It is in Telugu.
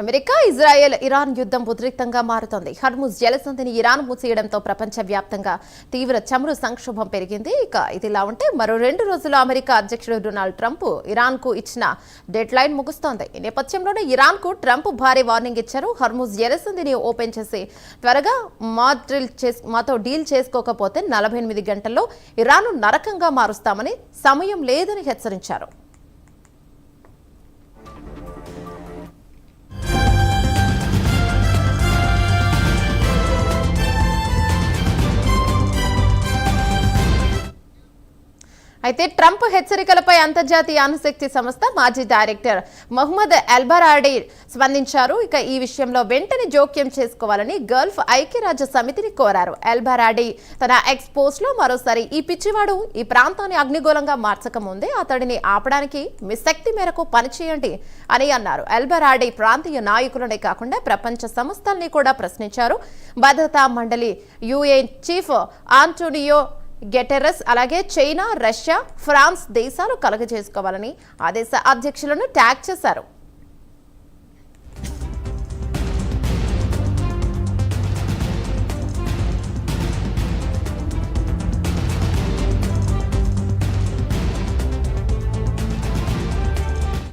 అమెరికా, ఇజ్రాయెల్, ఇరాన్ యుద్ధం ఉద్రిక్తంగా మారుతోంది. హర్ముజ్ జలసంధిని ఇరాన్ మూసేయడంతో ప్రపంచవ్యాప్తంగా తీవ్ర చమురు సంక్షోభం పెరిగింది. ఇక ఇదిలా ఉంటే మరో 2 రోజుల్లో అమెరికా అధ్యక్షుడు డొనాల్డ్ ట్రంప్ ఇరాన్కు ఇచ్చిన డెడ్ లైన్ ముగుస్తోంది. ఈ నేపథ్యంలోనే ఇరాన్కు ట్రంప్ భారీ వార్నింగ్ ఇచ్చారు. హర్ముజ్ జలసంధిని ఓపెన్ చేసి త్వరగా మాతో డీల్ చేసుకోకపోతే 48 గంటల్లో ఇరాన్ నరకంగా మారుస్తామని, సమయం లేదని హెచ్చరించారు. అయితే ట్రంప్ హెచ్చరికలపై అంతర్జాతీయ అణుశక్తి సంస్థ మాజీ డైరెక్టర్ మొహమ్మద్ ఎల్బరాడీ స్పందించారు. ఇక ఈ విషయంలో వెంటనే జోక్యం చేసుకోవాలని గల్ఫ్ ఐక్యరాజ్య సమితిని కోరారు. ఎల్బరాడీ తన ఎక్స్ పోస్ట్ లో మరోసారి ఈ పిచ్చివాడు ఈ ప్రాంతాన్ని అగ్నిగోళంగా మార్చకముందే అతడిని ఆపడానికి మీ శక్తి మేరకు పనిచేయండి అని అన్నారు. ఎల్బరాడీ ప్రాంతీయ నాయకులనే కాకుండా ప్రపంచ సంస్థల్ని కూడా ప్రశ్నించారు. భద్రతా మండలి యుఎన్ చీఫ్ ఆంటోనియో గెటెరస్, అలాగే చైనా, రష్యా, ఫ్రాన్స్ దేశాలు కలగజేసుకోవాలని ఆ దేశ అధ్యక్షులను ట్యాగ్ చేశారు.